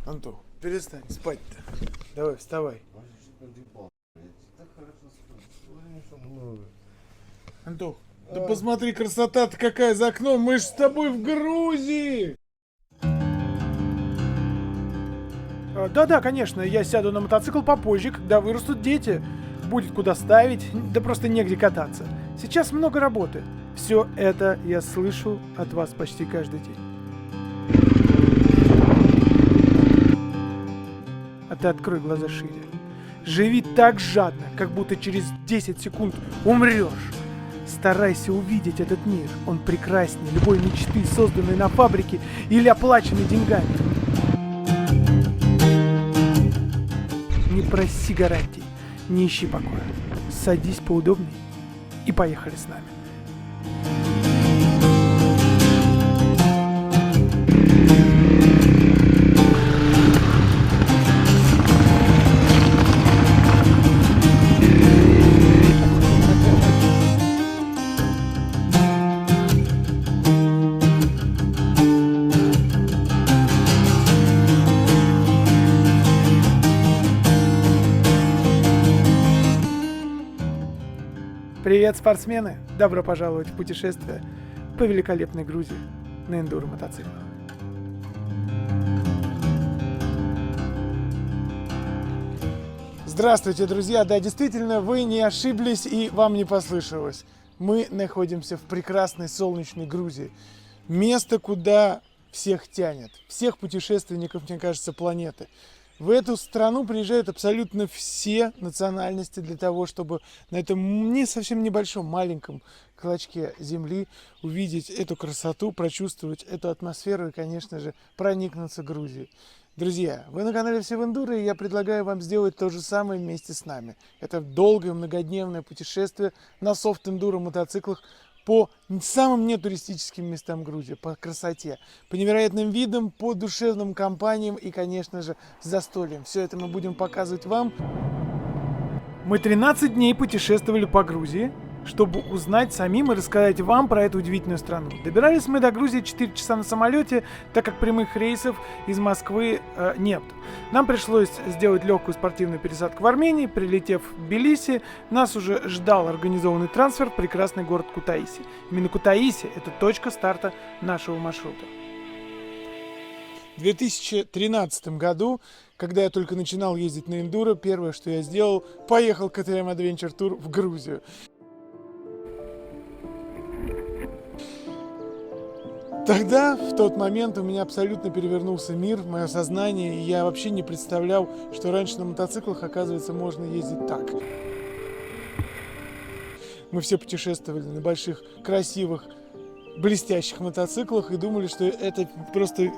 Антон, перестань спать-то. Давай, вставай. Антох, да посмотри, красота-то какая за окном. Мы ж с тобой в Грузии. Да-да, конечно, я сяду на мотоцикл попозже, когда вырастут дети. Будет куда ставить, да просто негде кататься. Сейчас много работы. Все это я слышу от вас почти каждый день. А ты открой глаза шире. Живи так жадно, как будто через 10 секунд умрешь. Старайся увидеть этот мир. Он прекраснее любой мечты, созданной на фабрике или оплаченной деньгами. Не проси гарантий, не ищи покоя. Садись поудобнее и поехали с нами. Привет, спортсмены! Добро пожаловать в путешествие по великолепной Грузии на эндуро-мотоциклах. Здравствуйте, друзья. Да, действительно, вы не ошиблись и вам не послышалось. Мы находимся в прекрасной солнечной Грузии. Место, куда всех тянет. Всех путешественников, мне кажется, планеты. В эту страну приезжают абсолютно все национальности для того, чтобы на этом не совсем небольшом, маленьком клочке земли увидеть эту красоту, прочувствовать эту атмосферу и, конечно же, проникнуться Грузией. Друзья, вы на канале Все в Эндуро, и я предлагаю вам сделать то же самое вместе с нами. Это долгое многодневное путешествие на софт-эндуро мотоциклах по самым нетуристическим местам Грузии, по красоте, по невероятным видам, по душевным компаниям и, конечно же, с застольем. Все это мы будем показывать вам. Мы 13 дней путешествовали по Грузии, чтобы узнать самим и рассказать вам про эту удивительную страну. Добирались мы до Грузии 4 часа на самолете, так как прямых рейсов из Москвы нет. Нам пришлось сделать легкую спортивную пересадку в Армении. Прилетев в Тбилиси, нас уже ждал организованный трансфер в прекрасный город Кутаиси. Именно Кутаиси – это точка старта нашего маршрута. В 2013 году, когда я только начинал ездить на эндуро, первое, что я сделал, поехал KTM Adventure Tour в Грузию. Тогда, в тот момент, у меня абсолютно перевернулся мир, мое сознание, и я вообще не представлял, что раньше на мотоциклах, оказывается, можно ездить так. Мы все путешествовали на больших, красивых, блестящих мотоциклах и думали, что это просто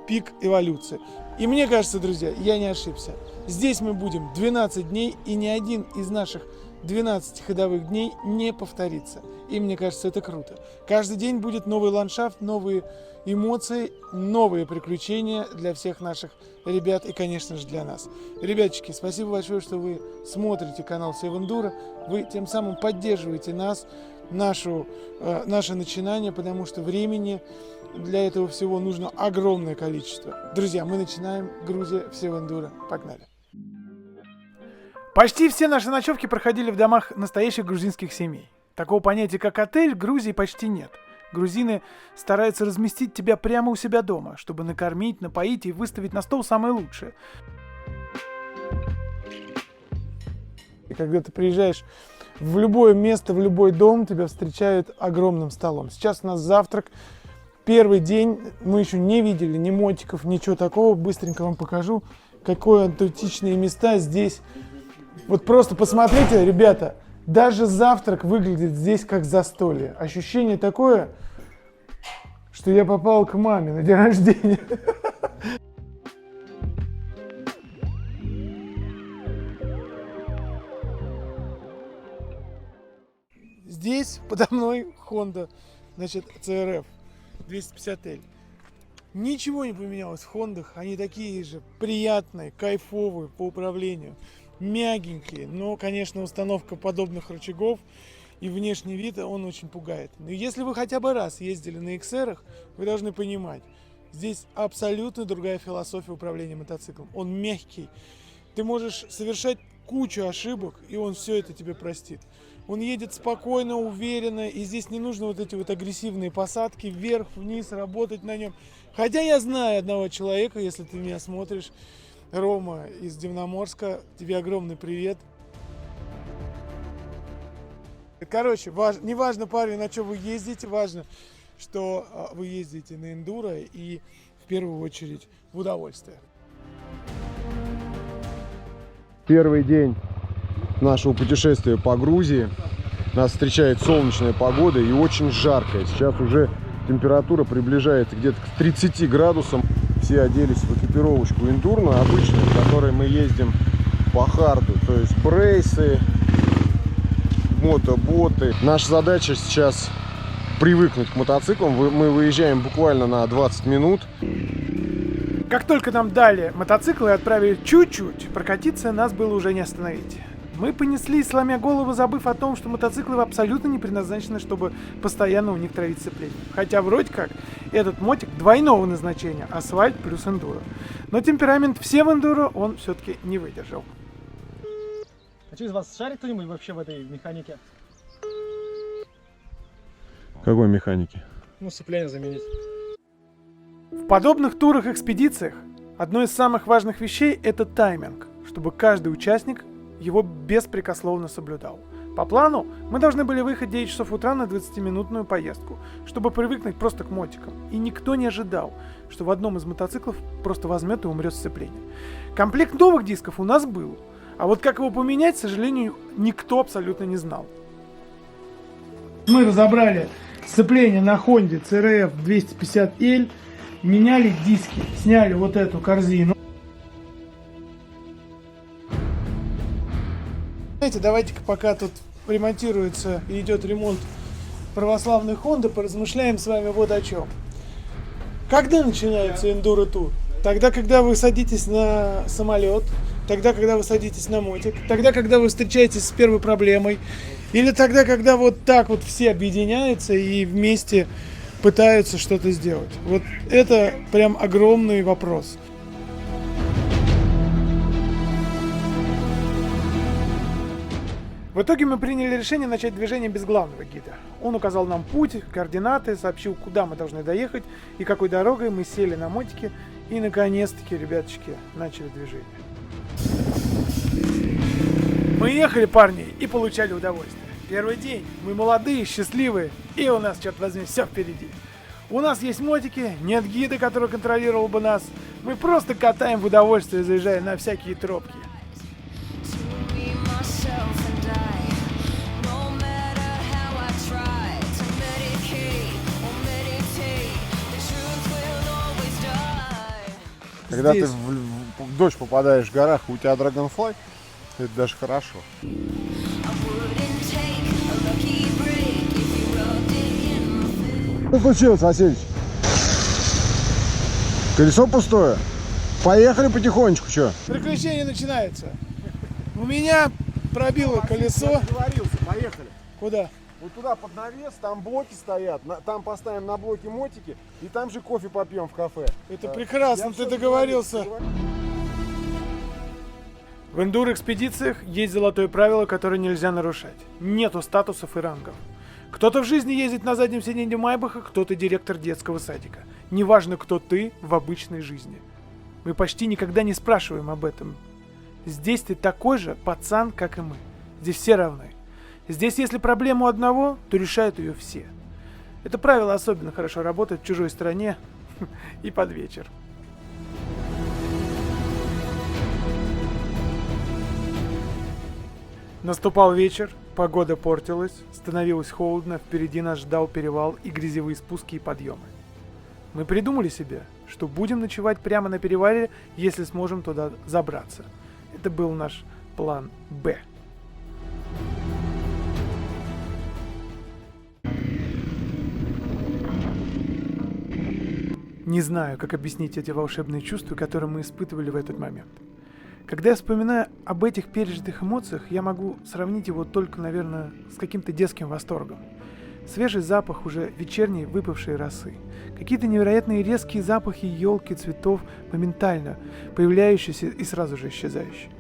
пик эволюции. И мне кажется, друзья, я не ошибся. Здесь мы будем 12 дней, и ни один из наших 12 ходовых дней не повторится. И мне кажется, это круто. Каждый день будет новый ландшафт, новые эмоции, новые приключения для всех наших ребят и, конечно же, для нас. Ребятчики, спасибо большое, что вы смотрите канал Все в Эндуро. Вы тем самым поддерживаете нас, наше начинание, потому что времени для этого всего нужно огромное количество. Друзья, мы начинаем. Грузия, Все в Эндуро. Погнали. Почти все наши ночевки проходили в домах настоящих грузинских семей. Такого понятия, как отель, в Грузии почти нет. Грузины стараются разместить тебя прямо у себя дома, чтобы накормить, напоить и выставить на стол самое лучшее. И когда ты приезжаешь в любое место, в любой дом, тебя встречают огромным столом. Сейчас у нас завтрак. Первый день, мы еще не видели ни мотиков, ничего такого. Быстренько вам покажу, какие античные места здесь. Вот просто посмотрите, ребята, даже завтрак выглядит здесь как застолье. Ощущение такое, что я попал к маме на день рождения. Здесь подо мной Honda, значит, CRF 250L. Ничего не поменялось в Хондах, они такие же приятные, кайфовые по управлению. Мягенькие, но, конечно, установка подобных рычагов и внешний вид, он очень пугает. Но если вы хотя бы раз ездили на XR, вы должны понимать, Здесь абсолютно другая философия управления мотоциклом. Он мягкий. Ты можешь совершать кучу ошибок, и он все это тебе простит. Он едет спокойно, уверенно, и здесь не нужно вот эти вот агрессивные посадки вверх, вниз, работать на нем. Хотя я знаю одного человека, если ты меня смотришь, Рома из Дивноморска, тебе огромный привет. Короче, не важно, парни, на что вы ездите, важно, что вы ездите на эндуро и в первую очередь в удовольствие. Первый день нашего путешествия по Грузии. Нас встречает солнечная погода и очень жарко. Сейчас уже температура приближается где-то к 30 градусам. Все оделись в экипировочку эндурную, обычную, в которой мы ездим по харду. То есть брейсы, мотоботы. Наша задача сейчас привыкнуть к мотоциклам. Мы выезжаем буквально на 20 минут. Как только нам дали мотоциклы и отправили чуть-чуть прокатиться, нас было уже не остановить. Мы понеслись, сломя голову, забыв о том, что мотоциклы абсолютно не предназначены, чтобы постоянно у них травить сцепление. Хотя вроде как этот мотик двойного назначения, асфальт плюс эндуро. Но темперамент все в эндуро он все-таки не выдержал. А что, из вас шарит кто-нибудь вообще в этой механике? Какой механики? Ну, сцепление заменить. В подобных турах-экспедициях одной из самых важных вещей – это тайминг, чтобы каждый участник его беспрекословно соблюдал. По плану мы должны были выехать в 9 часов утра на 20-минутную поездку, чтобы привыкнуть просто к мотикам. И никто не ожидал, что в одном из мотоциклов просто возьмет и умрет сцепление. Комплект новых дисков у нас был, а вот как его поменять, к сожалению, никто абсолютно не знал. Мы разобрали сцепление на Honda CRF 250L, меняли диски, сняли вот эту корзину. Знаете, давайте-ка пока тут ремонтируется и идет ремонт православной Honda, поразмышляем с вами вот о чем. Когда начинается эндуро-тур? Тогда, когда вы садитесь на самолет, тогда, когда вы садитесь на мотик, тогда, когда вы встречаетесь с первой проблемой, или тогда, когда вот так вот все объединяются и вместе пытаются что-то сделать. Вот это прям огромный вопрос. В итоге мы приняли решение начать движение без главного гида. Он указал нам путь, координаты, сообщил, куда мы должны доехать и какой дорогой мы сели на мотике. И наконец-таки, ребяточки, начали движение. Мы ехали, парни, и получали удовольствие. Первый день. Мы молодые, счастливые, и у нас, черт возьми, все впереди. У нас есть мотики, нет гида, который контролировал бы нас. Мы просто катаем в удовольствие, заезжая на всякие тропки. Когда Здесь. ты в дождь попадаешь в горах, у тебя Dragonfly, это даже хорошо. Что случилось, Васильевич? Колесо пустое? Поехали потихонечку, что? Приключение начинается. У меня пробило колесо. Договорился, поехали. Куда? Вот туда под навес, там блоки стоят, там поставим на блоки мотики, и там же кофе попьем в кафе. Это прекрасно, ты договорился. В эндуро-экспедициях есть золотое правило, которое нельзя нарушать. Нету статусов и рангов. Кто-то в жизни ездит на заднем сиденье Майбаха, кто-то директор детского садика. Неважно, кто ты в обычной жизни. Мы почти никогда не спрашиваем об этом. Здесь ты такой же пацан, как и мы. Здесь все равны. Здесь, если проблема у одного, то решают ее все. Это правило особенно хорошо работает в чужой стране и под вечер. Наступал вечер, погода портилась, становилось холодно, впереди нас ждал перевал и грязевые спуски и подъемы. Мы придумали себе, что будем ночевать прямо на перевале, если сможем туда забраться. Это был наш план «Б». Не знаю, как объяснить эти волшебные чувства, которые мы испытывали в этот момент. Когда я вспоминаю об этих пережитых эмоциях, я могу сравнить его только, наверное, с каким-то детским восторгом. свежий запах уже вечерней выпавшей росы, какие-то невероятные резкие запахи елки, цветов, моментально появляющиеся и сразу же исчезающие.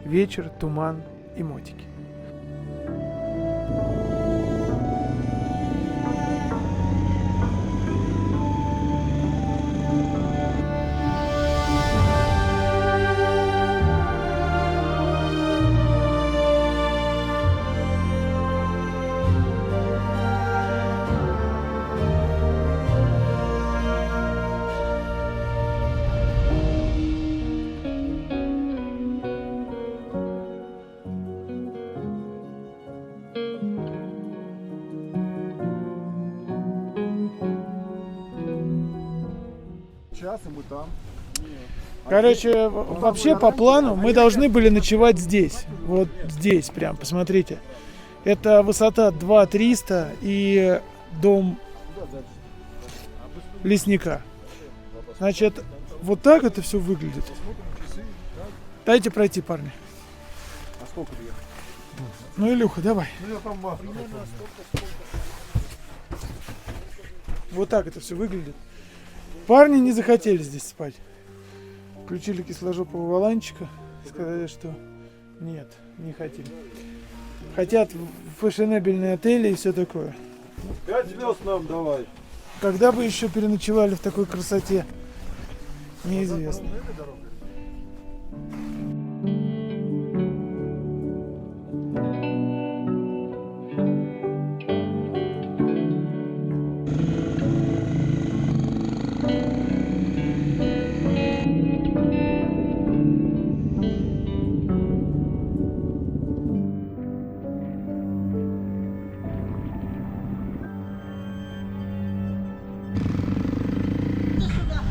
Вечер, туман и мотики. Час, и мы там. Короче, вообще по плану мы должны были ночевать здесь. Вот здесь прям, посмотрите. Это высота 2300 и дом лесника. Значит, вот так это все выглядит. Дайте пройти, парни. А сколько ехать? Ну, Илюха, давай. Вот так это все выглядит. Парни не захотели здесь спать. Включили кисложопового валанчика. Сказали, что нет, не хотим. Хотят в фешенебельные отели и все такое. 5 звезд нам давай. Когда бы еще переночевали в такой красоте? Неизвестно.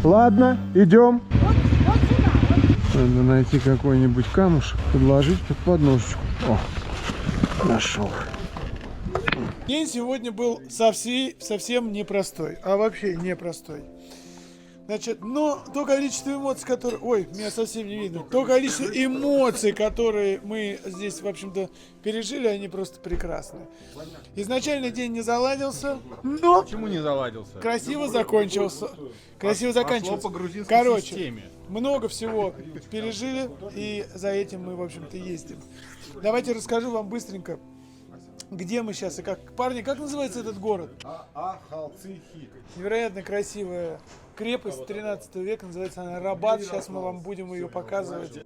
Ладно, идем. Надо найти какой-нибудь камушек, подложить под подножечку. О, нашел. День сегодня был совсем непростой, а вообще непростой. Значит, но то количество эмоций, которые... Ой, меня совсем не видно. То количество эмоций, которые мы здесь, в общем-то, пережили, они просто прекрасны. Изначально день не заладился, но... Почему не заладился? Красиво закончился. Красиво заканчивается. Пошло по грузинской Короче, системе. много всего пережили, и за этим мы, в общем-то, ездим. Давайте расскажу вам быстренько, где мы сейчас и как. Парни, как называется этот город? Ахалцихи. Невероятно красивая крепость 13 века, называется она Рабат. Сейчас мы вам будем ее показывать.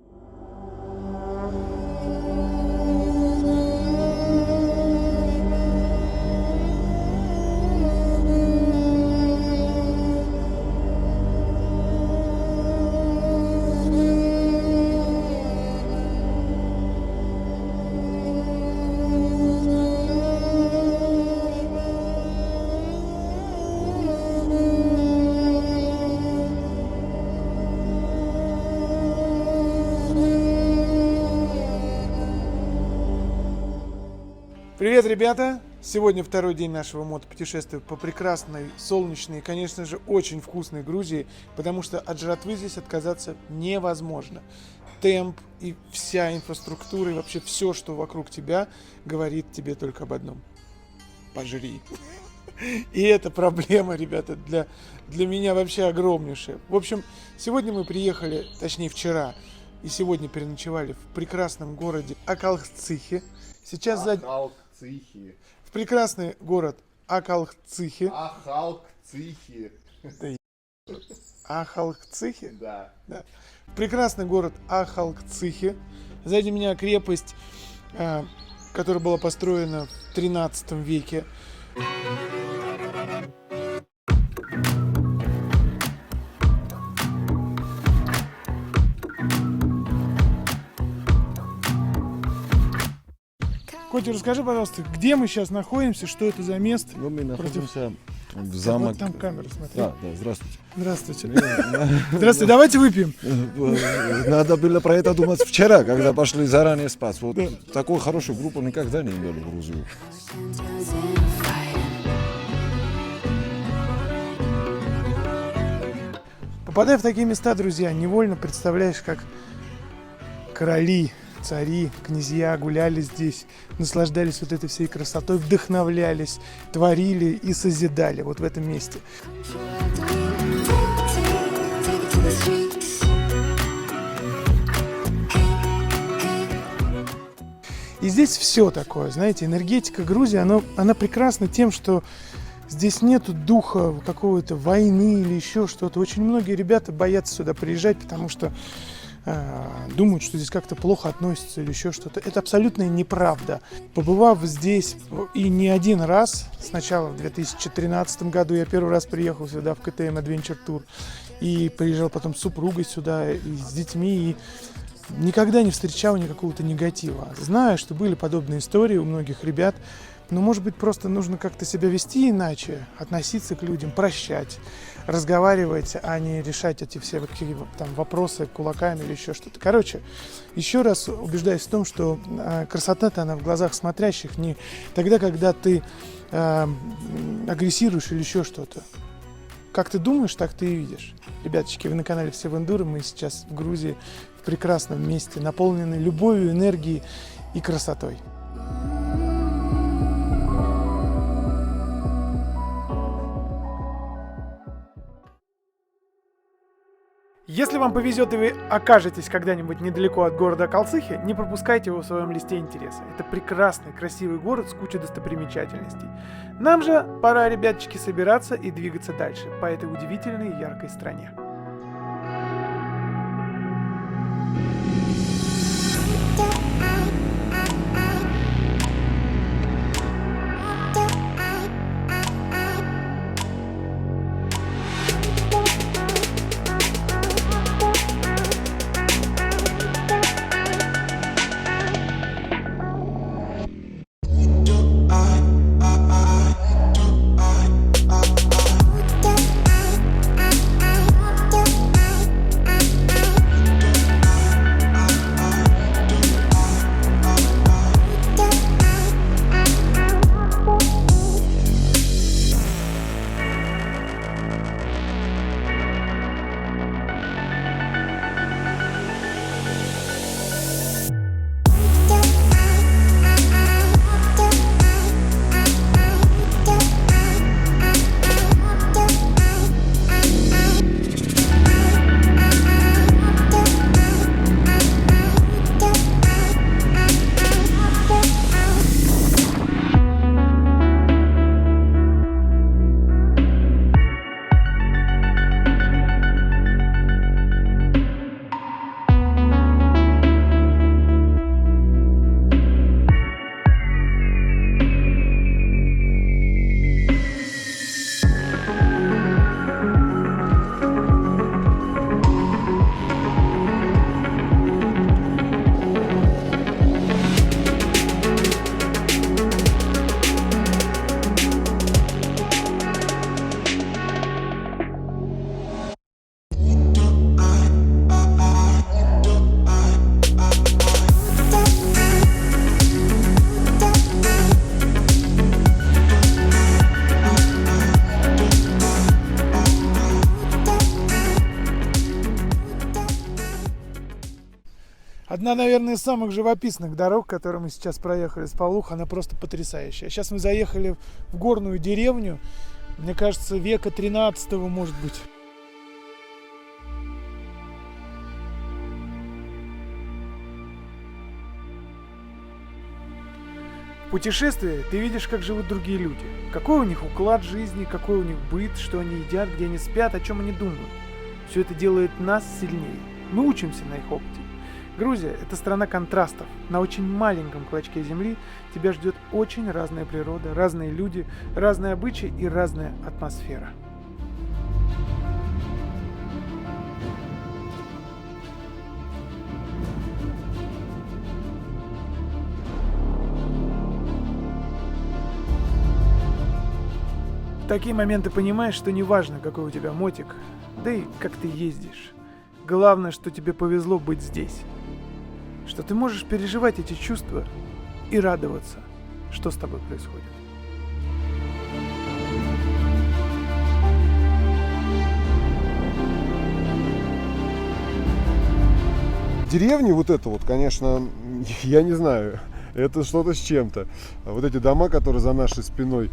Привет, ребята! Сегодня второй день нашего мотопутешествия по прекрасной, солнечной и, конечно же, очень вкусной Грузии, потому что от жратвы здесь отказаться невозможно. Темп и вся инфраструктура и вообще все, что вокруг тебя, говорит тебе только об одном. Пожри. И это проблема, ребята, для меня вообще огромнейшая. В общем, сегодня мы приехали, точнее вчера, и сегодня переночевали в прекрасном городе Акалхцихи. Сейчас Ахалцихи. в прекрасный город Акалхцихи. Ахалцихи. Ахалхцихи? Да. Да. В прекрасный город Ахалхцихи. Сзади меня крепость, которая была построена в 13 веке. Котя, расскажи, пожалуйста, где мы сейчас находимся, что это за место? Ну, мы находимся в Вот замок. там камера, смотри. Да, здравствуйте. Здравствуйте. Здравствуйте, давайте выпьем. Надо было про это думать вчера, когда пошли заранее спать. Вот такую хорошую группу никогда не имели в Грузию. Попадая в такие места, друзья, невольно представляешь, как короли цари, князья гуляли здесь, наслаждались вот этой всей красотой, вдохновлялись, творили и созидали вот в этом месте. И здесь все такое, знаете, энергетика Грузии, она прекрасна тем, что здесь нету духа какой-то войны или еще что-то. Очень многие ребята боятся сюда приезжать, потому что думают, что здесь как-то плохо относятся или еще что-то. Это абсолютная неправда. Побывав здесь и не один раз, сначала в 2013 году я первый раз приехал сюда в КТМ Adventure Tour, и приезжал потом с супругой сюда и с детьми, и никогда не встречал никакого-то негатива. Знаю, что были подобные истории у многих ребят, но, может быть, просто нужно как-то себя вести иначе, относиться к людям, прощать, разговаривать, а не решать эти все там вопросы кулаками или еще что-то. Короче, еще раз убеждаюсь в том, что красота-то она в глазах смотрящих не тогда, когда ты агрессируешь или еще что-то. Как ты думаешь, так ты и видишь. Ребяточки, вы на канале Все в Эндуро. Мы сейчас в Грузии, в прекрасном месте, наполненной любовью, энергией и красотой. Если вам повезет и вы окажетесь когда-нибудь недалеко от города Калцихи, не пропускайте его в своем листе интереса. Это прекрасный, красивый город с кучей достопримечательностей. Нам же пора, ребятчики, собираться и двигаться дальше по этой удивительной и яркой стране. Одна, наверное, из самых живописных дорог, которую мы сейчас проехали с Павлух, она просто потрясающая. Сейчас мы заехали в горную деревню, мне кажется, века 13-го, может быть. В путешествии ты видишь, как живут другие люди. Какой у них уклад жизни, какой у них быт, что они едят, где они спят, о чем они думают. Все это делает нас сильнее. Мы учимся на их опыте. Грузия – это страна контрастов. На очень маленьком клочке земли тебя ждет очень разная природа, разные люди, разные обычаи и разная атмосфера. В такие моменты понимаешь, что не важно, какой у тебя мотик, да и как ты ездишь. Главное, что тебе повезло быть здесь. Что ты можешь переживать эти чувства и радоваться, что с тобой происходит. Деревни вот это вот, конечно, Я не знаю, это что-то с чем-то. А вот эти дома, которые за нашей спиной,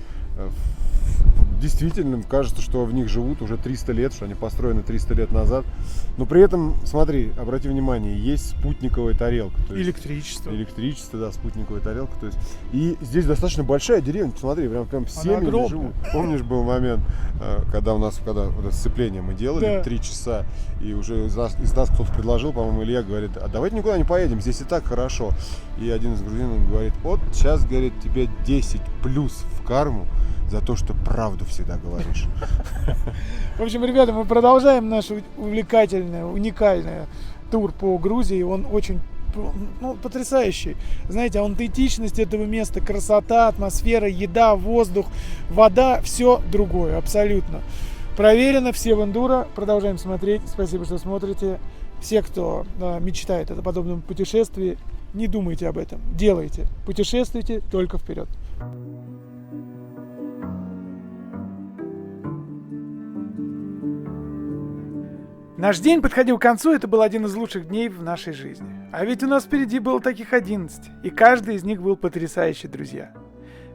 действительно кажется, что в них живут уже 300 лет, что они построены 300 лет назад. Но при этом, смотри, обрати внимание, есть спутниковая тарелка. То есть Электричество. электричество, да, спутниковая тарелка. То есть, и здесь достаточно большая деревня, посмотри, прям семьями огромная. живут. Помнишь, был момент, когда вот это сцепление мы делали, Да. 3 часа, и уже из нас кто-то предложил, по-моему, Илья говорит, а давайте никуда не поедем, здесь и так хорошо. И один из грузинов говорит, вот сейчас, говорит, тебе 10 плюс в карму за то, что правду всегда говоришь. В общем, ребята, мы продолжаем наш увлекательный, уникальный тур по Грузии. Он очень потрясающий. Знаете, аутентичность этого места, красота, атмосфера, еда, воздух, вода, все другое, абсолютно. Проверено, все в эндуро. Продолжаем смотреть. Спасибо, что смотрите. Все, кто мечтает о подобном путешествии, не думайте об этом. Делайте. Путешествуйте только вперед. Наш день подходил к концу, это был один из лучших дней в нашей жизни. А ведь у нас впереди было таких 11, и каждый из них был потрясающий, друзья.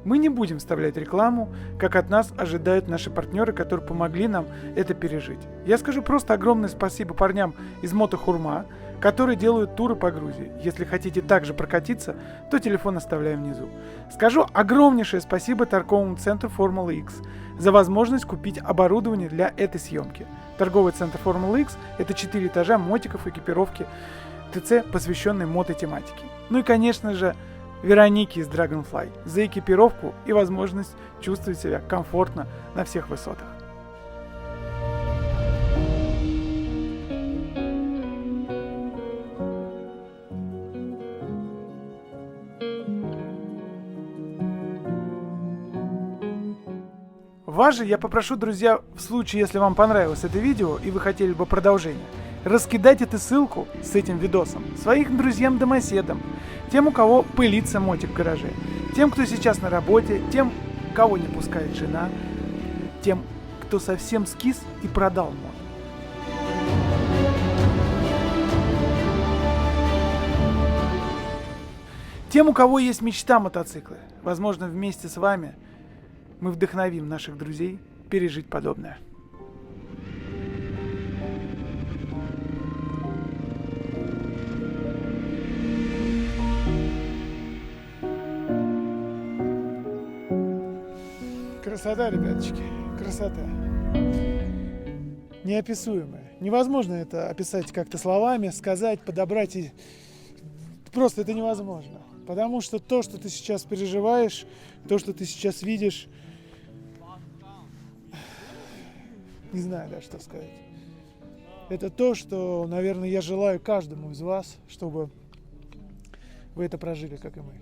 Мы не будем вставлять рекламу, как от нас ожидают наши партнеры, которые помогли нам это пережить. Я скажу просто огромное спасибо парням из Мото Хурма, которые делают туры по Грузии. Если хотите также прокатиться, то телефон оставляем внизу. Скажу огромнейшее спасибо торговому центру Формула X за возможность купить оборудование для этой съемки. Торговый центр Формула X – это 4 этажа мотиков, экипировки, ТЦ, посвященной мототематике. Ну и, конечно же, Веронике из Dragonfly за экипировку и возможность чувствовать себя комфортно на всех высотах. Вас же я попрошу, друзья, в случае, если вам понравилось это видео и вы хотели бы продолжение, раскидать эту ссылку с этим видосом своим друзьям-домоседам, тем, у кого пылится мотик в гараже, тем, кто сейчас на работе, тем, кого не пускает жена, тем, кто совсем скис и продал мод. Тем, у кого есть мечта мотоциклы, возможно, вместе с вами мы вдохновим наших друзей пережить подобное. Красота, ребяточки, красота. Неописуемая. Невозможно это описать как-то словами, сказать, подобрать. Просто это невозможно. Потому что то, что ты сейчас переживаешь, то, что ты сейчас видишь, не знаю даже, что сказать. Это то, что, наверное, я желаю каждому из вас, чтобы вы это прожили, как и мы.